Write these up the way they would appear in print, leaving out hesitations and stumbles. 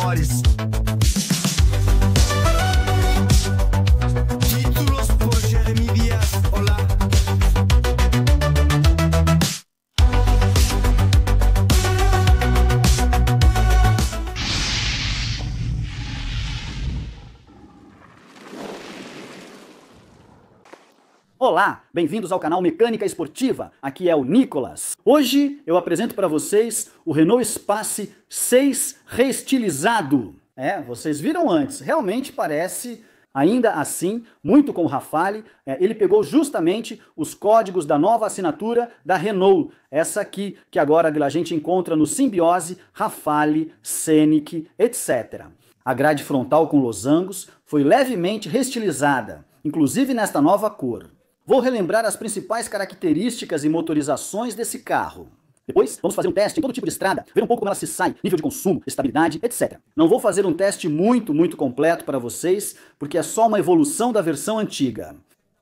menores. Títulos por Jeremy Díaz, olá. Olá, bem-vindos ao canal Mecânica Esportiva, aqui é o Nicolas. Hoje eu apresento para vocês o Renault Space 6 reestilizado. Vocês viram antes, realmente parece, ainda assim, muito com o Rafale. Ele pegou justamente os códigos da nova assinatura da Renault, essa aqui que agora a gente encontra no Simbiose, Rafale, Scenic, etc. A grade frontal com losangos foi levemente reestilizada, inclusive nesta nova cor. Vou relembrar as principais características e motorizações desse carro. Depois, vamos fazer um teste em todo tipo de estrada, ver um pouco como ela se sai, nível de consumo, estabilidade, etc. Não vou fazer um teste muito completo para vocês, porque é só uma evolução da versão antiga.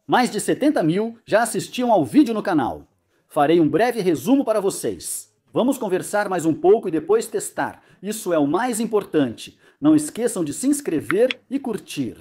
Mais de 70 mil já assistiam ao vídeo no canal. Farei um breve resumo para vocês. Vamos conversar mais um pouco e depois testar. Isso é o mais importante. Não esqueçam de se inscrever e curtir.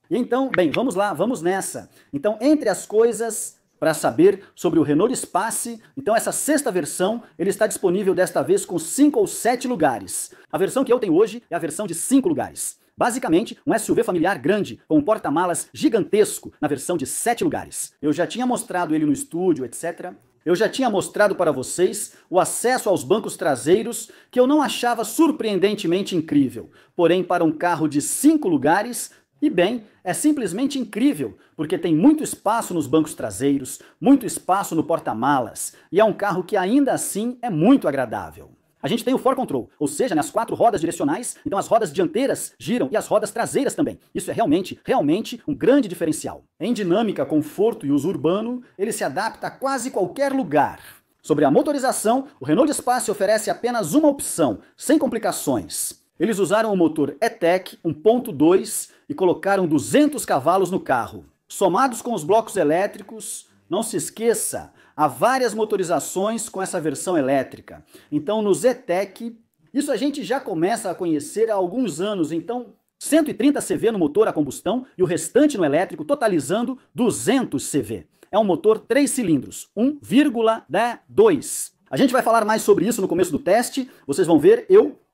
E então, bem, vamos lá, vamos nessa. Então, entre as coisas para saber sobre o Renault Space, então essa sexta versão, ele está disponível desta vez com 5 ou 7 lugares. A versão que eu tenho hoje é a versão de 5 lugares. Basicamente, um SUV familiar grande, com um porta-malas gigantesco, na versão de 7 lugares. Eu já tinha mostrado ele no estúdio, etc. Eu já tinha mostrado para vocês o acesso aos bancos traseiros, que eu não achava surpreendentemente incrível. Porém, para um carro de 5 lugares, e bem, é simplesmente incrível, porque tem muito espaço nos bancos traseiros, muito espaço no porta-malas, e é um carro que ainda assim é muito agradável. A gente tem o 4Control, ou seja, nas 4 rodas direcionais, então as rodas dianteiras giram e as rodas traseiras também. Isso é realmente um grande diferencial. Em dinâmica, conforto e uso urbano, ele se adapta a quase qualquer lugar. Sobre a motorização, o Renault Space oferece apenas uma opção, sem complicações. Eles usaram o motor E-Tech 1.2 e colocaram 200 cavalos no carro. Somados com os blocos elétricos, não se esqueça, há várias motorizações com essa versão elétrica. Então nos E-Tech, isso a gente já começa a conhecer há alguns anos, então 130 CV no motor a combustão e o restante no elétrico, totalizando 200 CV. É um motor 3 cilindros, 1,2. A gente vai falar mais sobre isso no começo do teste, vocês vão ver,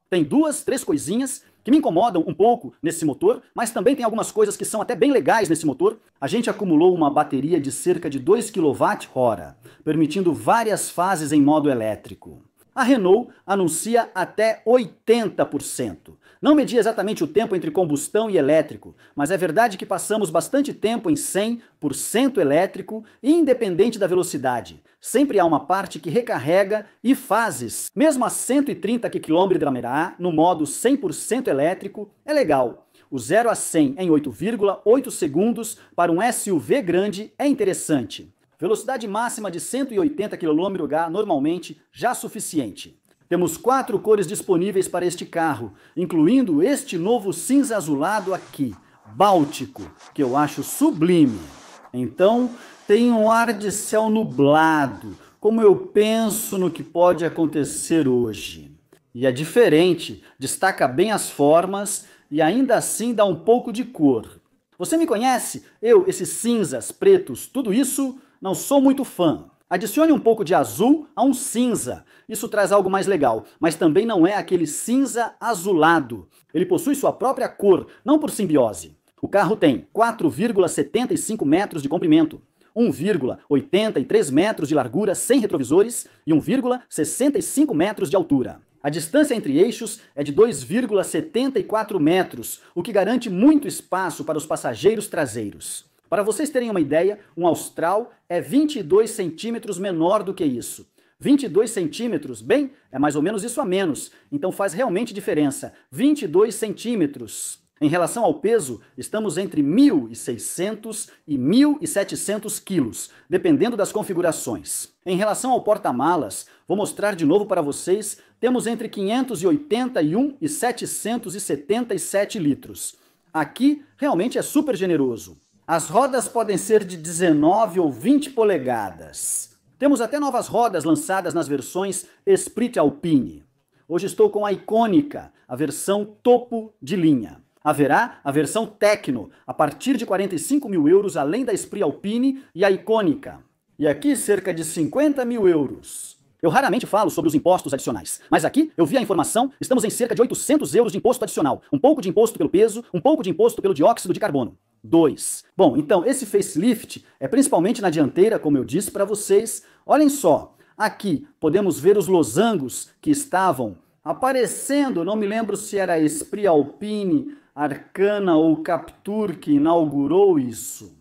tem 2, 3 coisinhas que me incomodam um pouco nesse motor, mas também tem algumas coisas que são até bem legais nesse motor. A gente acumulou uma bateria de cerca de 2 kWh, permitindo várias fases em modo elétrico. A Renault anuncia até 80%. Não medi exatamente o tempo entre combustão e elétrico, mas é verdade que passamos bastante tempo em 100% elétrico e independente da velocidade. Sempre há uma parte que recarrega e fases. Mesmo a 130 km/h, no modo 100% elétrico, é legal. O 0 a 100 em 8,8 segundos para um SUV grande é interessante. Velocidade máxima de 180 km/h normalmente já suficiente. Temos 4 cores disponíveis para este carro, incluindo este novo cinza azulado aqui, Báltico, que eu acho sublime. Então, tem um ar de céu nublado, como eu penso no que pode acontecer hoje. E é diferente, destaca bem as formas e ainda assim dá um pouco de cor. Você me conhece? Esses cinzas, pretos, tudo isso, não sou muito fã. Adicione um pouco de azul a um cinza. Isso traz algo mais legal, mas também não é aquele cinza azulado. Ele possui sua própria cor, não por simbiose. O carro tem 4,75 metros de comprimento, 1,83 metros de largura sem retrovisores e 1,65 metros de altura. A distância entre eixos é de 2,74 metros, o que garante muito espaço para os passageiros traseiros. Para vocês terem uma ideia, um Austral é 22 centímetros menor do que isso. 22 centímetros, bem, é mais ou menos isso a menos, então faz realmente diferença. 22 centímetros. Em relação ao peso, estamos entre 1.600 e 1.700 quilos, dependendo das configurações. Em relação ao porta-malas, vou mostrar de novo para vocês, temos entre 581 e 777 litros. Aqui, realmente é super generoso. As rodas podem ser de 19 ou 20 polegadas. Temos até novas rodas lançadas nas versões Esprit Alpine. Hoje estou com a icônica, a versão topo de linha. Haverá a versão Tecno, a partir de 45 mil euros, além da Esprit Alpine e a icônica. E aqui cerca de 50 mil euros. Eu raramente falo sobre os impostos adicionais, mas aqui eu vi a informação, estamos em cerca de 800 euros de imposto adicional. Um pouco de imposto pelo peso, um pouco de imposto pelo dióxido de carbono. 2. Bom, então esse facelift é principalmente na dianteira, como eu disse para vocês. Olhem só, aqui podemos ver os losangos que estavam aparecendo, não me lembro se era a Esprit Alpine, Arcana ou Captur que inaugurou isso.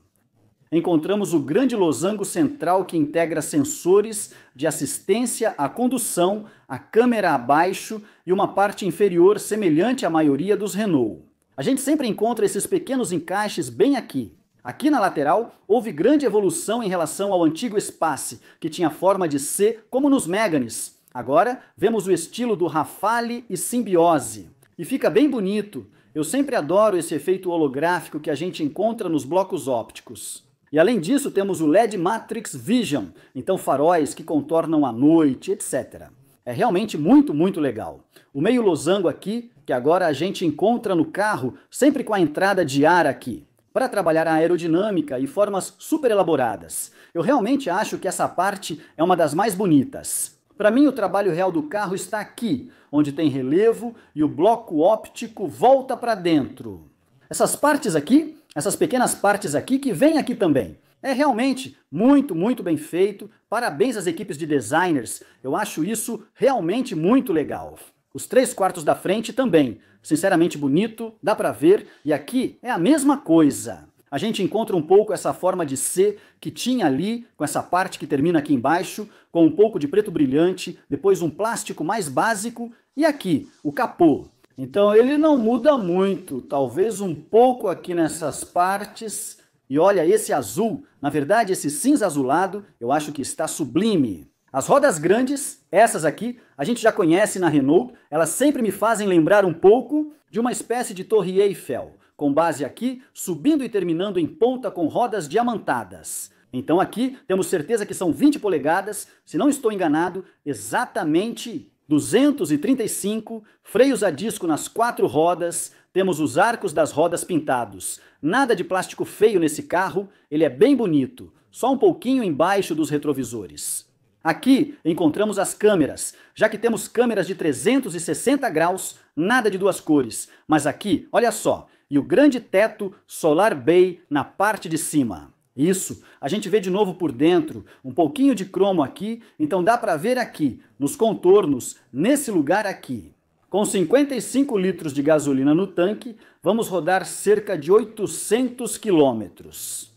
Encontramos o grande losango central que integra sensores de assistência à condução, a câmera abaixo e uma parte inferior semelhante à maioria dos Renault. A gente sempre encontra esses pequenos encaixes bem aqui. Aqui na lateral, houve grande evolução em relação ao antigo Espace, que tinha forma de C, como nos Meganes. Agora, vemos o estilo do Rafale e Simbiose. E fica bem bonito. Eu sempre adoro esse efeito holográfico que a gente encontra nos blocos ópticos. E além disso, temos o LED Matrix Vision, então faróis que contornam a noite, etc. É realmente muito, muito legal. O meio losango aqui, que agora a gente encontra no carro, sempre com a entrada de ar aqui, para trabalhar a aerodinâmica e formas super elaboradas. Eu realmente acho que essa parte é uma das mais bonitas. Para mim, o trabalho real do carro está aqui, onde tem relevo e o bloco óptico volta para dentro. Essas partes aqui, essas pequenas partes aqui que vêm aqui também. É realmente muito, muito bem feito. Parabéns às equipes de designers. Eu acho isso realmente muito legal. Os 3/4 da frente também. Sinceramente bonito, dá pra ver. E aqui é a mesma coisa. A gente encontra um pouco essa forma de C que tinha ali, com essa parte que termina aqui embaixo, com um pouco de preto brilhante, depois um plástico mais básico e aqui, o capô. Então ele não muda muito, talvez um pouco aqui nessas partes. E olha, esse azul, na verdade esse cinza azulado, eu acho que está sublime. As rodas grandes, essas aqui, a gente já conhece na Renault, elas sempre me fazem lembrar um pouco de uma espécie de Torre Eiffel, com base aqui, subindo e terminando em ponta com rodas diamantadas. Então aqui temos certeza que são 20 polegadas, se não estou enganado, exatamente 235, freios a disco nas 4 rodas, temos os arcos das rodas pintados. Nada de plástico feio nesse carro, ele é bem bonito, só um pouquinho embaixo dos retrovisores. Aqui encontramos as câmeras, já que temos câmeras de 360 graus, nada de 2 cores. Mas aqui, olha só, e o grande teto Solar Bay na parte de cima. Isso, a gente vê de novo por dentro, um pouquinho de cromo aqui, então dá para ver aqui, nos contornos, nesse lugar aqui. Com 55 litros de gasolina no tanque, vamos rodar cerca de 800 quilômetros.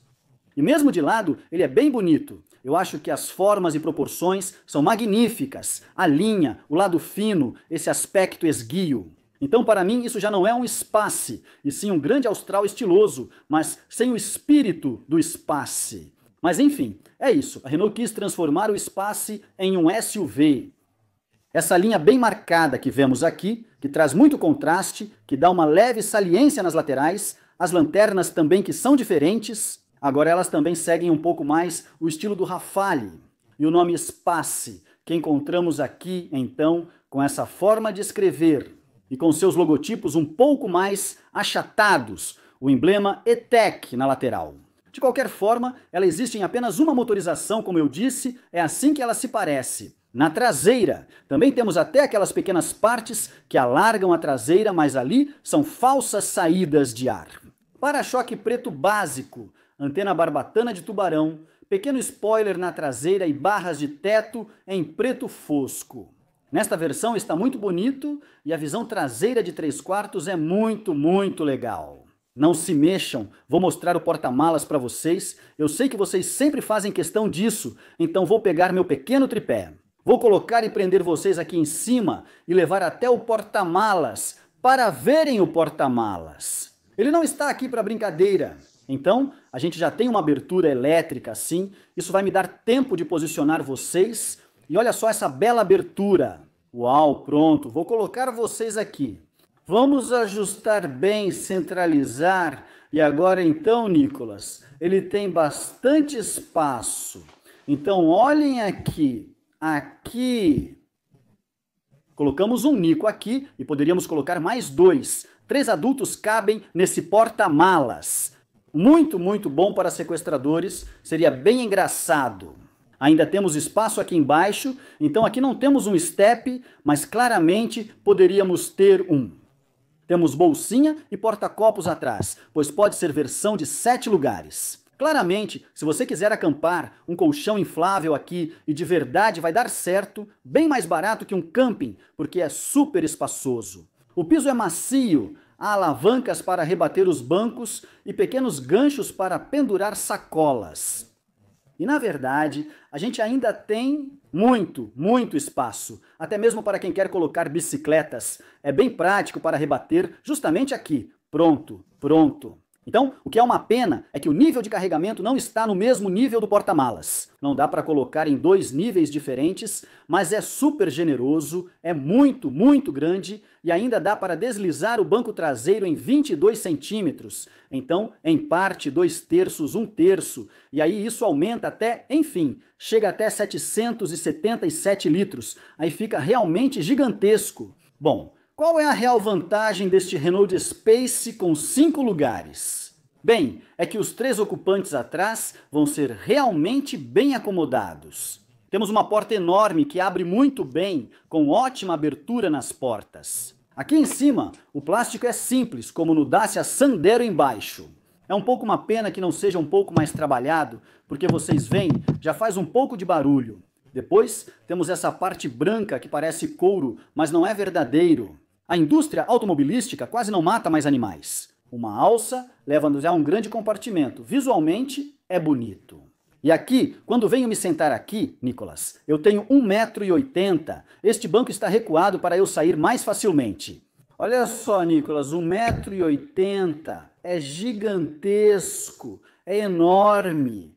E mesmo de lado, ele é bem bonito. Eu acho que as formas e proporções são magníficas. A linha, o lado fino, esse aspecto esguio. Então, para mim, isso já não é um Espace, e sim um grande Austral estiloso, mas sem o espírito do Espace. Mas enfim, é isso. A Renault quis transformar o Espace em um SUV. Essa linha bem marcada que vemos aqui, que traz muito contraste, que dá uma leve saliência nas laterais, as lanternas também que são diferentes, agora elas também seguem um pouco mais o estilo do Rafale. E o nome Espace, que encontramos aqui, então, com essa forma de escrever, e com seus logotipos um pouco mais achatados, o emblema E-Tech na lateral. De qualquer forma, ela existe em apenas uma motorização, como eu disse, é assim que ela se parece. Na traseira, também temos até aquelas pequenas partes que alargam a traseira, mas ali são falsas saídas de ar. Para-choque preto básico, antena barbatana de tubarão, pequeno spoiler na traseira e barras de teto em preto fosco. Nesta versão está muito bonito e a visão traseira de 3/4 é muito, muito legal. Não se mexam, vou mostrar o porta-malas para vocês. Eu sei que vocês sempre fazem questão disso, então vou pegar meu pequeno tripé. Vou colocar e prender vocês aqui em cima e levar até o porta-malas para verem o porta-malas. Ele não está aqui para brincadeira. Então, a gente já tem uma abertura elétrica assim, isso vai me dar tempo de posicionar vocês. E olha só essa bela abertura. Uau, pronto, vou colocar vocês aqui. Vamos ajustar bem, centralizar. E agora então, Nicolas, ele tem bastante espaço. Então olhem aqui, aqui. Colocamos um Nico aqui e poderíamos colocar mais 2. 3 adultos cabem nesse porta-malas. Muito, muito bom para sequestradores, seria bem engraçado. Ainda temos espaço aqui embaixo, então aqui não temos um step, mas claramente poderíamos ter um. Temos bolsinha e porta-copos atrás, pois pode ser versão de 7 lugares. Claramente, se você quiser acampar, um colchão inflável aqui e de verdade vai dar certo, bem mais barato que um camping, porque é super espaçoso. O piso é macio, há alavancas para rebater os bancos e pequenos ganchos para pendurar sacolas. E na verdade, a gente ainda tem muito espaço, até mesmo para quem quer colocar bicicletas. É bem prático para rebater justamente aqui. Pronto. Então, o que é uma pena é que o nível de carregamento não está no mesmo nível do porta-malas. Não dá para colocar em 2 níveis diferentes, mas é super generoso, é muito grande e ainda dá para deslizar o banco traseiro em 22 centímetros. Então, em parte, 2/3, 1/3, e aí isso aumenta até, enfim, chega até 777 litros. Aí fica realmente gigantesco. Bom, qual é a real vantagem deste Renault Space com 5 lugares? Bem, é que os 3 ocupantes atrás vão ser realmente bem acomodados. Temos uma porta enorme que abre muito bem, com ótima abertura nas portas. Aqui em cima, o plástico é simples, como no Dacia Sandero embaixo. É um pouco uma pena que não seja um pouco mais trabalhado, porque vocês veem, já faz um pouco de barulho. Depois, temos essa parte branca que parece couro, mas não é verdadeiro. A indústria automobilística quase não mata mais animais. Uma alça leva-nos a um grande compartimento. Visualmente, é bonito. E aqui, quando venho me sentar aqui, Nicolas, eu tenho 1,80 m. Este banco está recuado para eu sair mais facilmente. Olha só, Nicolas, 1,80 m. É gigantesco, é enorme.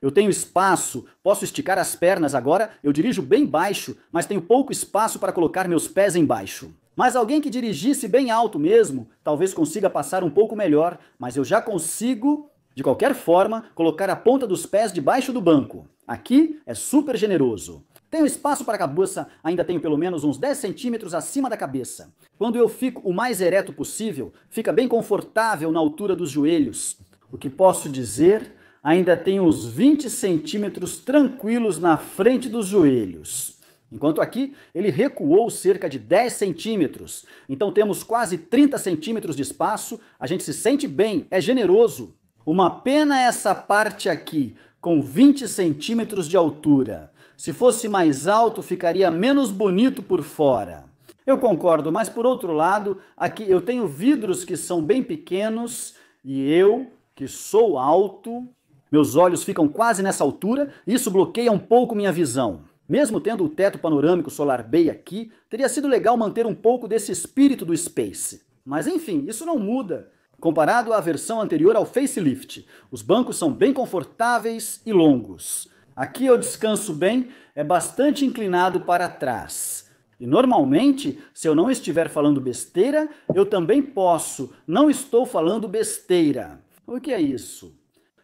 Eu tenho espaço, posso esticar as pernas agora, eu dirijo bem baixo, mas tenho pouco espaço para colocar meus pés embaixo. Mas alguém que dirigisse bem alto mesmo, talvez consiga passar um pouco melhor, mas eu já consigo, de qualquer forma, colocar a ponta dos pés debaixo do banco. Aqui é super generoso. Tenho espaço para a cabeça, ainda tenho pelo menos uns 10 centímetros acima da cabeça. Quando eu fico o mais ereto possível, fica bem confortável na altura dos joelhos. O que posso dizer? Ainda tem uns 20 centímetros tranquilos na frente dos joelhos. Enquanto aqui, ele recuou cerca de 10 centímetros. Então temos quase 30 centímetros de espaço, a gente se sente bem, é generoso. Uma pena essa parte aqui, com 20 centímetros de altura. Se fosse mais alto, ficaria menos bonito por fora. Eu concordo, mas por outro lado, aqui eu tenho vidros que são bem pequenos e eu, que sou alto, meus olhos ficam quase nessa altura e isso bloqueia um pouco minha visão. Mesmo tendo o teto panorâmico Solar Bay aqui, teria sido legal manter um pouco desse espírito do Space. Mas enfim, isso não muda. Comparado à versão anterior ao facelift, os bancos são bem confortáveis e longos. Aqui eu descanso bem, é bastante inclinado para trás. E normalmente, se eu não estiver falando besteira, eu também posso. Não estou falando besteira. O que é isso?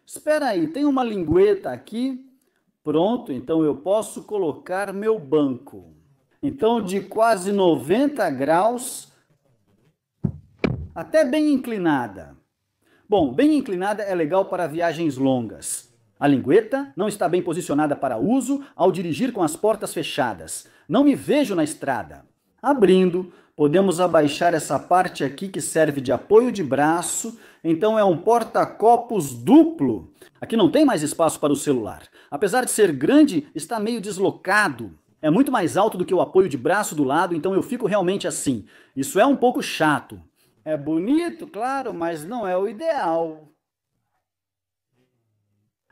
Espera aí, tem uma lingueta aqui. Pronto, então eu posso colocar meu banco. Então de quase 90 graus, até bem inclinada. Bom, bem inclinada é legal para viagens longas. A lingueta não está bem posicionada para uso ao dirigir com as portas fechadas. Não me vejo na estrada. Abrindo, podemos abaixar essa parte aqui que serve de apoio de braço. Então é um porta-copos duplo. Aqui não tem mais espaço para o celular. Apesar de ser grande, está meio deslocado. É muito mais alto do que o apoio de braço do lado, então eu fico realmente assim. Isso é um pouco chato. É bonito, claro, mas não é o ideal.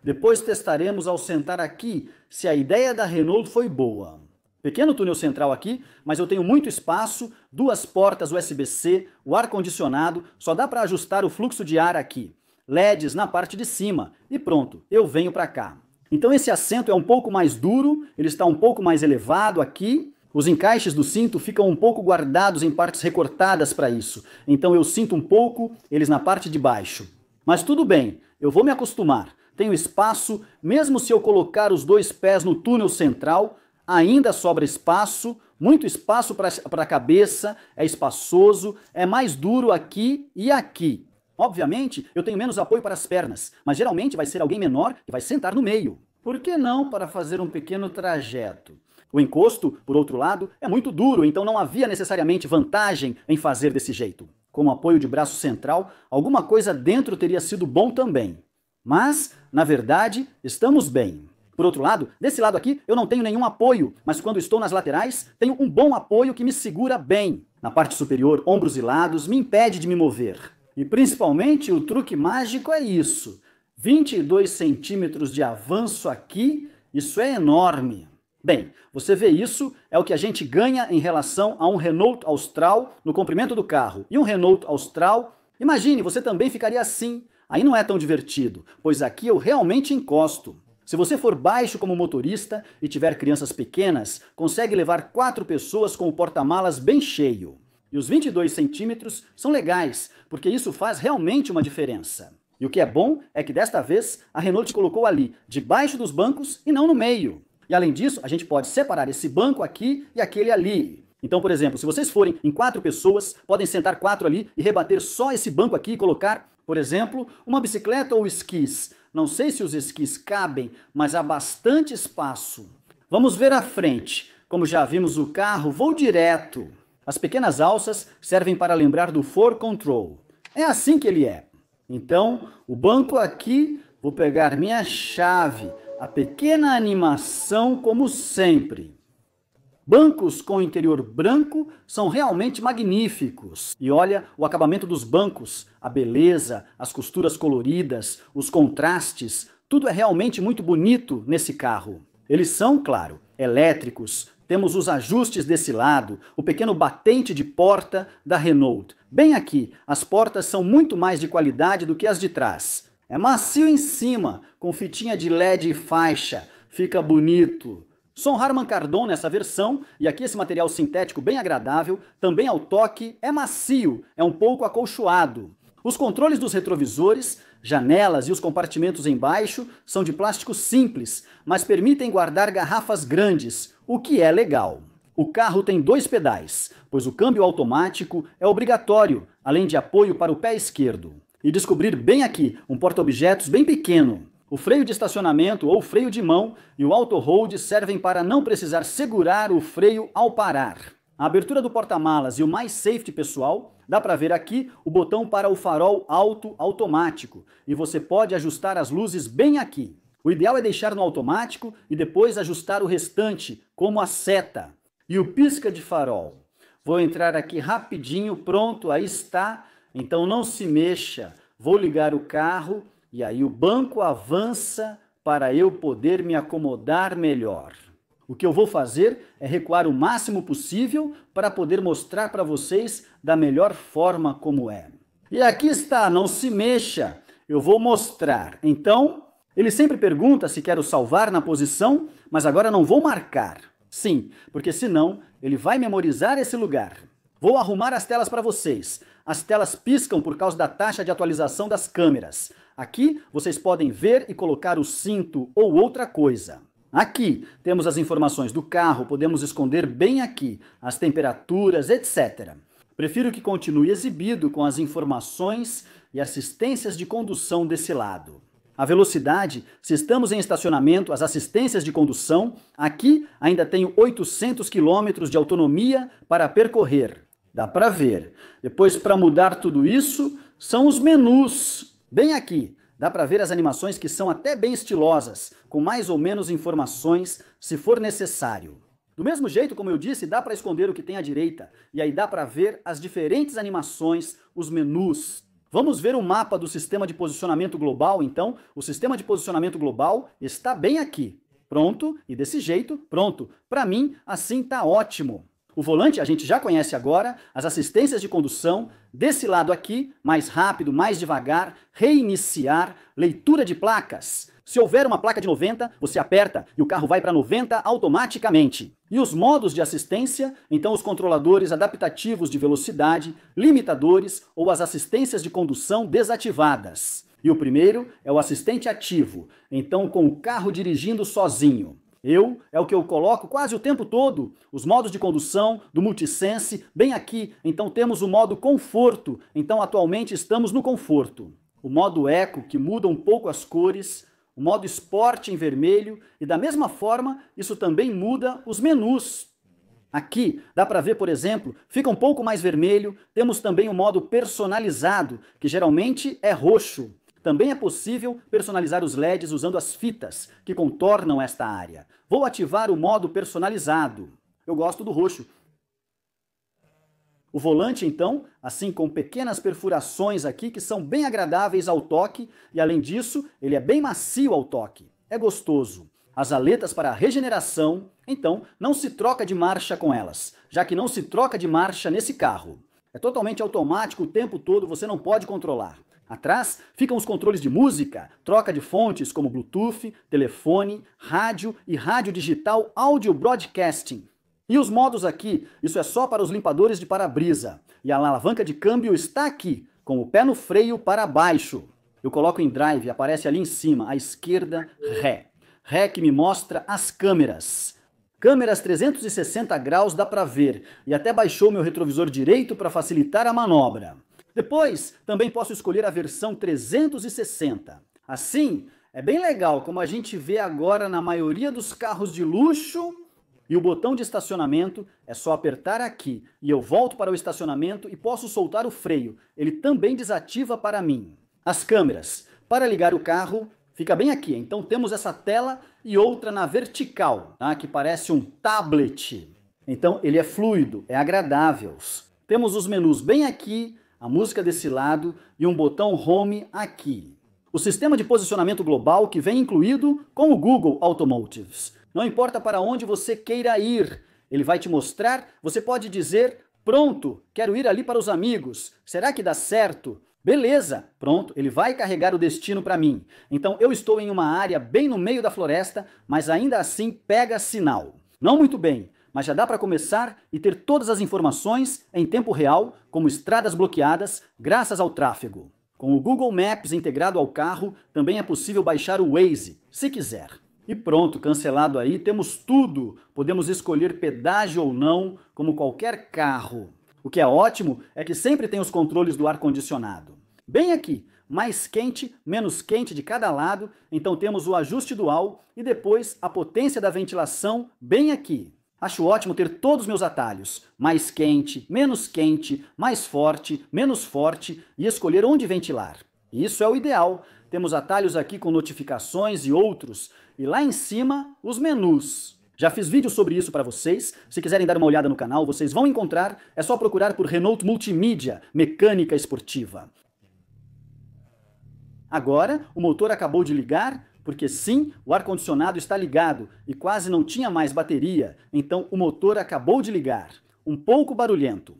Depois testaremos ao sentar aqui se a ideia da Renault foi boa. Pequeno túnel central aqui, mas eu tenho muito espaço, 2 portas USB-C, o ar-condicionado, só dá para ajustar o fluxo de ar aqui. LEDs na parte de cima e pronto, eu venho para cá. Então esse assento é um pouco mais duro, ele está um pouco mais elevado aqui. Os encaixes do cinto ficam um pouco guardados em partes recortadas para isso. Então eu sinto um pouco eles na parte de baixo. Mas tudo bem, eu vou me acostumar. Tenho espaço, mesmo se eu colocar os 2 pés no túnel central, ainda sobra espaço, muito espaço para a cabeça, é espaçoso, é mais duro aqui e aqui. Obviamente, eu tenho menos apoio para as pernas, mas geralmente vai ser alguém menor que vai sentar no meio. Por que não para fazer um pequeno trajeto? O encosto, por outro lado, é muito duro, então não havia necessariamente vantagem em fazer desse jeito. Como apoio de braço central, alguma coisa dentro teria sido bom também. Mas, na verdade, estamos bem. Por outro lado, desse lado aqui eu não tenho nenhum apoio, mas quando estou nas laterais, tenho um bom apoio que me segura bem. Na parte superior, ombros e lados me impede de me mover. E principalmente o truque mágico é isso. 22 centímetros de avanço aqui, isso é enorme. Bem, você vê isso, é o que a gente ganha em relação a um Renault Austral no comprimento do carro. E um Renault Austral, imagine, você também ficaria assim. Aí não é tão divertido, pois aqui eu realmente encosto. Se você for baixo como motorista e tiver crianças pequenas, consegue levar 4 pessoas com o porta-malas bem cheio. E os 22 centímetros são legais, porque isso faz realmente uma diferença. E o que é bom é que desta vez a Renault colocou ali, debaixo dos bancos e não no meio. E além disso, a gente pode separar esse banco aqui e aquele ali. Então, por exemplo, se vocês forem em 4 pessoas, podem sentar 4 ali e rebater só esse banco aqui e colocar, por exemplo, uma bicicleta ou esquis. Não sei se os esquis cabem, mas há bastante espaço. Vamos ver à frente. Como já vimos o carro, vou direto. As pequenas alças servem para lembrar do For Control. É assim que ele é. Então, o banco aqui, vou pegar minha chave, a pequena animação como sempre. Bancos com interior branco são realmente magníficos. E olha o acabamento dos bancos, a beleza, as costuras coloridas, os contrastes, tudo é realmente muito bonito nesse carro. Eles são, claro, elétricos. Temos os ajustes desse lado, o pequeno batente de porta da Renault. Bem aqui, as portas são muito mais de qualidade do que as de trás. É macio em cima, com fitinha de LED e faixa. Fica bonito. Som Harman Kardon nessa versão, e aqui esse material sintético bem agradável, também ao toque, é macio, é um pouco acolchoado. Os controles dos retrovisores, janelas e os compartimentos embaixo são de plástico simples, mas permitem guardar garrafas grandes, o que é legal. O carro tem 2 pedais, pois o câmbio automático é obrigatório, além de apoio para o pé esquerdo. E descobrir bem aqui um porta-objetos bem pequeno. O freio de estacionamento ou freio de mão e o auto hold servem para não precisar segurar o freio ao parar. A abertura do porta-malas e o mais safety pessoal, dá para ver aqui o botão para o farol alto automático e você pode ajustar as luzes bem aqui. O ideal é deixar no automático e depois ajustar o restante, como a seta. E o pisca de farol. Vou entrar aqui rapidinho, pronto, aí está. Então não se mexa. Vou ligar o carro. E aí o banco avança para eu poder me acomodar melhor. O que eu vou fazer é recuar o máximo possível para poder mostrar para vocês da melhor forma como é. E aqui está, não se mexa, eu vou mostrar. Então, ele sempre pergunta se quero salvar na posição, mas agora não vou marcar. Sim, porque senão ele vai memorizar esse lugar. Vou arrumar as telas para vocês. As telas piscam por causa da taxa de atualização das câmeras. Aqui vocês podem ver e colocar o cinto ou outra coisa. Aqui temos as informações do carro, podemos esconder bem aqui as temperaturas, etc. Prefiro que continue exibido com as informações e assistências de condução desse lado. A velocidade, se estamos em estacionamento, as assistências de condução, aqui ainda tenho 800 km de autonomia para percorrer. Dá para ver. Depois, para mudar tudo isso, são os menus. Bem aqui, dá para ver as animações que são até bem estilosas, com mais ou menos informações, se for necessário. Do mesmo jeito, como eu disse, dá para esconder o que tem à direita, e aí dá para ver as diferentes animações, os menus. Vamos ver o mapa do sistema de posicionamento global, então. O sistema de posicionamento global está bem aqui. Pronto, e desse jeito, pronto. Para mim, assim tá ótimo. O volante a gente já conhece agora, as assistências de condução, desse lado aqui, mais rápido, mais devagar, reiniciar, leitura de placas. Se houver uma placa de 90, você aperta e o carro vai para 90 automaticamente. E os modos de assistência, então os controladores adaptativos de velocidade, limitadores ou as assistências de condução desativadas. E o primeiro é o assistente ativo, então com o carro dirigindo sozinho. É o que eu coloco quase o tempo todo. Os modos de condução, do Multisense, bem aqui. Então temos o modo conforto. Então atualmente estamos no conforto. O modo eco, que muda um pouco as cores. O modo esporte em vermelho. E da mesma forma, isso também muda os menus. Aqui dá para ver, por exemplo, fica um pouco mais vermelho. Temos também o modo personalizado, que geralmente é roxo. Também é possível personalizar os LEDs usando as fitas que contornam esta área. Vou ativar o modo personalizado. Eu gosto do roxo. O volante, então, assim com pequenas perfurações aqui que são bem agradáveis ao toque e, além disso, ele é bem macio ao toque. É gostoso. As aletas para regeneração, então, não se troca de marcha com elas, já que não se troca de marcha nesse carro. É totalmente automático o tempo todo, você não pode controlar. Atrás ficam os controles de música, troca de fontes como Bluetooth, telefone, rádio e rádio digital Audio Broadcasting. E os modos aqui, isso é só para os limpadores de para-brisa. E a alavanca de câmbio está aqui, com o pé no freio para baixo. Eu coloco em drive, aparece ali em cima, à esquerda, ré. Ré que me mostra as câmeras. Câmeras 360 graus dá para ver, e até baixou meu retrovisor direito para facilitar a manobra. Depois, também posso escolher a versão 360. Assim, é bem legal, como a gente vê agora na maioria dos carros de luxo. E o botão de estacionamento é só apertar aqui, e eu volto para o estacionamento e posso soltar o freio. Ele também desativa para mim. As câmeras. Para ligar o carro, fica bem aqui. Então temos essa tela e outra na vertical, tá? Que parece um tablet. Então ele é fluido, é agradável. Temos os menus bem aqui, a música desse lado e um botão Home aqui. O sistema de posicionamento global que vem incluído com o Google Automotive. Não importa para onde você queira ir, ele vai te mostrar, você pode dizer, pronto, quero ir ali para os amigos, será que dá certo? Beleza, pronto, ele vai carregar o destino para mim. Então eu estou em uma área bem no meio da floresta, mas ainda assim pega sinal. Não muito bem, mas já dá para começar e ter todas as informações em tempo real, como estradas bloqueadas, graças ao tráfego. Com o Google Maps integrado ao carro, também é possível baixar o Waze, se quiser. E pronto, cancelado aí, temos tudo. Podemos escolher pedágio ou não, como qualquer carro. O que é ótimo é que sempre tem os controles do ar-condicionado. Bem aqui, mais quente, menos quente de cada lado, então temos o ajuste dual e depois a potência da ventilação bem aqui. Acho ótimo ter todos os meus atalhos, mais quente, mais forte, menos forte e escolher onde ventilar. Isso é o ideal. Temos atalhos aqui com notificações e outros, e lá em cima os menus. Já fiz vídeo sobre isso para vocês, se quiserem dar uma olhada no canal vocês vão encontrar, é só procurar por Renault Multimídia, mecânica esportiva. Agora o motor acabou de ligar, porque sim, o ar-condicionado está ligado e quase não tinha mais bateria, então o motor acabou de ligar. Um pouco barulhento.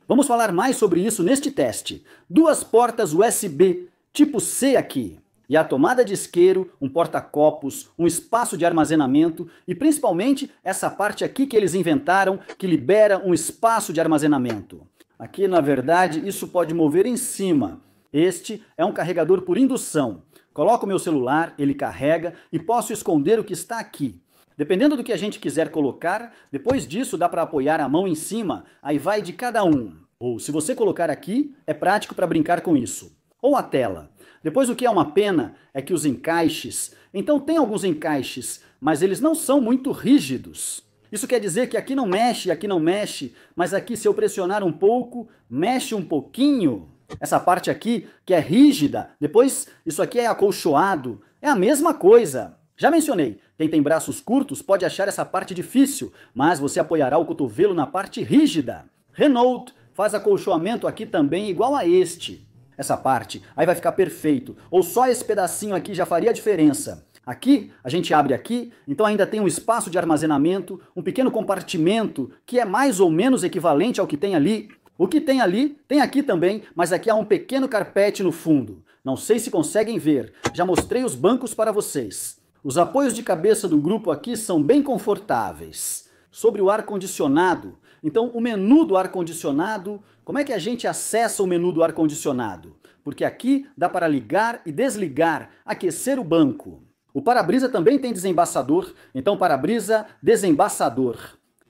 Vamos falar mais sobre isso neste teste. 2 portas USB tipo C aqui. E a tomada de isqueiro, um porta-copos, um espaço de armazenamento e principalmente essa parte aqui que eles inventaram que libera um espaço de armazenamento. Aqui, na verdade, isso pode mover em cima. Este é um carregador por indução. Coloco o meu celular, ele carrega e posso esconder o que está aqui. Dependendo do que a gente quiser colocar, depois disso dá para apoiar a mão em cima, aí vai de cada um. Ou se você colocar aqui, é prático para brincar com isso. Ou a tela. Depois o que é uma pena é que os encaixes, então tem alguns encaixes, mas eles não são muito rígidos. Isso quer dizer que aqui não mexe, mas aqui se eu pressionar um pouco, mexe um pouquinho. Essa parte aqui que é rígida, depois isso aqui é acolchoado, é a mesma coisa. Já mencionei, quem tem braços curtos pode achar essa parte difícil, mas você apoiará o cotovelo na parte rígida. Renault faz acolchoamento aqui também igual a este. Essa parte, aí vai ficar perfeito, ou só esse pedacinho aqui já faria a diferença. Aqui, a gente abre aqui, então ainda tem um espaço de armazenamento, um pequeno compartimento que é mais ou menos equivalente ao que tem ali. O que tem ali, tem aqui também, mas aqui há um pequeno carpete no fundo. Não sei se conseguem ver, já mostrei os bancos para vocês. Os apoios de cabeça do grupo aqui são bem confortáveis. Sobre o ar-condicionado, então o menu do ar-condicionado, como é que a gente acessa o menu do ar-condicionado? Porque aqui dá para ligar e desligar, aquecer o banco. O para-brisa também tem desembaçador, então para-brisa desembaçador.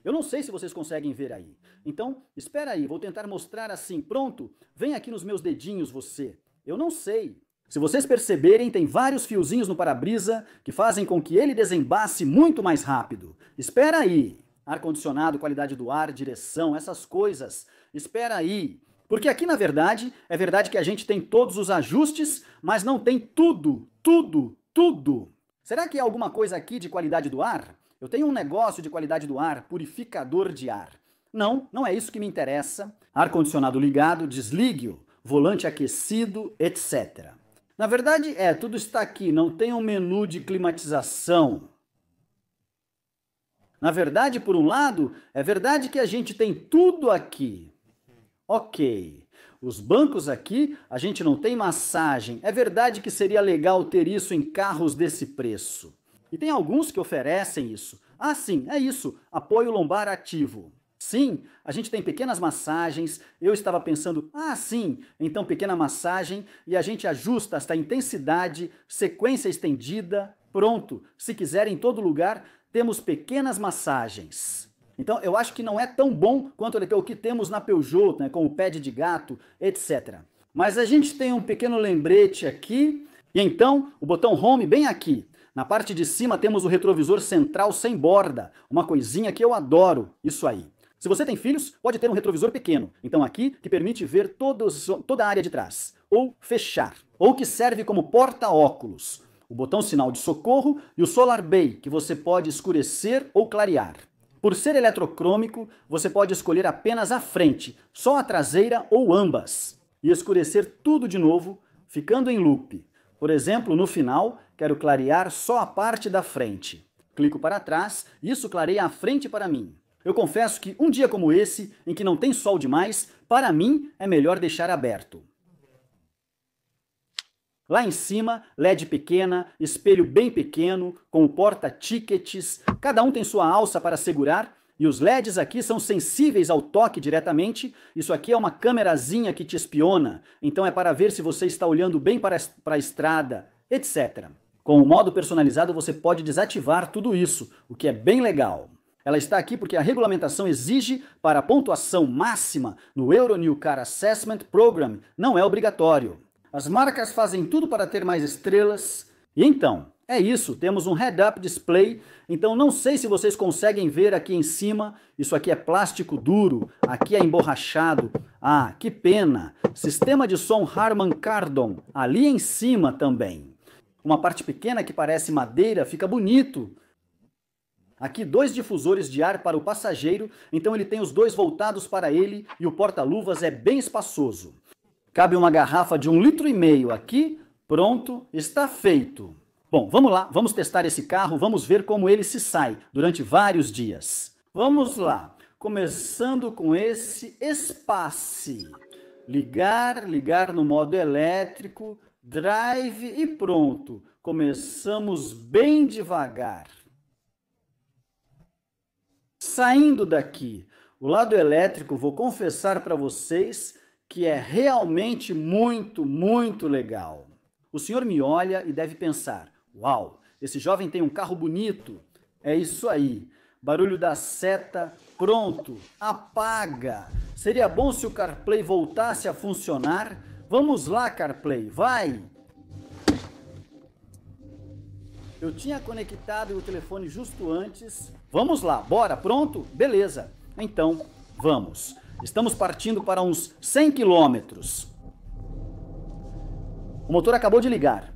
Eu não sei se vocês conseguem ver aí. Então, espera aí, vou tentar mostrar assim. Pronto, vem aqui nos meus dedinhos você. Eu não sei. Se vocês perceberem, tem vários fiozinhos no para-brisa que fazem com que ele desembace muito mais rápido. Espera aí. Ar-condicionado, qualidade do ar, direção, essas coisas. Espera aí. Porque aqui, na verdade, é verdade que a gente tem todos os ajustes, mas não tem tudo. Será que é alguma coisa aqui de qualidade do ar? Eu tenho um negócio de qualidade do ar, purificador de ar. Não, não é isso que me interessa. Ar-condicionado ligado, desligue-o, volante aquecido, etc. Na verdade, tudo está aqui, não tem um menu de climatização. Na verdade, por um lado, é verdade que a gente tem tudo aqui. Ok. Os bancos aqui, a gente não tem massagem. É verdade que seria legal ter isso em carros desse preço. E tem alguns que oferecem isso. Ah, sim, é isso, apoio lombar ativo. Sim, a gente tem pequenas massagens. Eu estava pensando, ah, sim, então pequena massagem e a gente ajusta esta intensidade, sequência estendida, pronto. Se quiser, em todo lugar, temos pequenas massagens. Então, eu acho que não é tão bom quanto o que temos na Peugeot, né, com o pad de gato, etc. Mas a gente tem um pequeno lembrete aqui, e então o botão Home bem aqui. Na parte de cima temos o retrovisor central sem borda, uma coisinha que eu adoro, isso aí. Se você tem filhos, pode ter um retrovisor pequeno, então aqui que permite ver toda a área de trás, ou fechar, ou que serve como porta-óculos. O botão sinal de socorro e o Solar Bay, que você pode escurecer ou clarear. Por ser eletrocrômico, você pode escolher apenas a frente, só a traseira ou ambas, e escurecer tudo de novo, ficando em loop. Por exemplo, no final, quero clarear só a parte da frente. Clico para trás e isso clareia a frente para mim. Eu confesso que um dia como esse, em que não tem sol demais, para mim é melhor deixar aberto. Lá em cima, LED pequena, espelho bem pequeno, com o porta-tickets, cada um tem sua alça para segurar, e os LEDs aqui são sensíveis ao toque diretamente. Isso aqui é uma câmerazinha que te espiona, então é para ver se você está olhando bem para a estrada, etc. Com o modo personalizado você pode desativar tudo isso, o que é bem legal. Ela está aqui porque a regulamentação exige para a pontuação máxima no Euro New Car Assessment Program, não é obrigatório. As marcas fazem tudo para ter mais estrelas. E então, é isso, temos um head-up display, então não sei se vocês conseguem ver aqui em cima, isso aqui é plástico duro, aqui é emborrachado. Ah, que pena! Sistema de som Harman Kardon, ali em cima também. Uma parte pequena que parece madeira, fica bonito. Aqui 2 difusores de ar para o passageiro, então ele tem os 2 voltados para ele e o porta-luvas é bem espaçoso. Cabe uma garrafa de 1,5 litro aqui, pronto, está feito. Bom, vamos lá, vamos testar esse carro, vamos ver como ele se sai durante vários dias. Vamos lá, começando com esse Espace. Ligar no modo elétrico, drive e pronto. Começamos bem devagar. Saindo daqui, o lado elétrico, vou confessar para vocês que é realmente muito legal. O senhor me olha e deve pensar, uau, esse jovem tem um carro bonito. É isso aí, barulho da seta, pronto, apaga. Seria bom se o CarPlay voltasse a funcionar. Vamos lá, CarPlay, vai! Eu tinha conectado o telefone justo antes. Vamos lá, bora, pronto? Beleza, então vamos. Estamos partindo para uns 100 quilômetros. O motor acabou de ligar.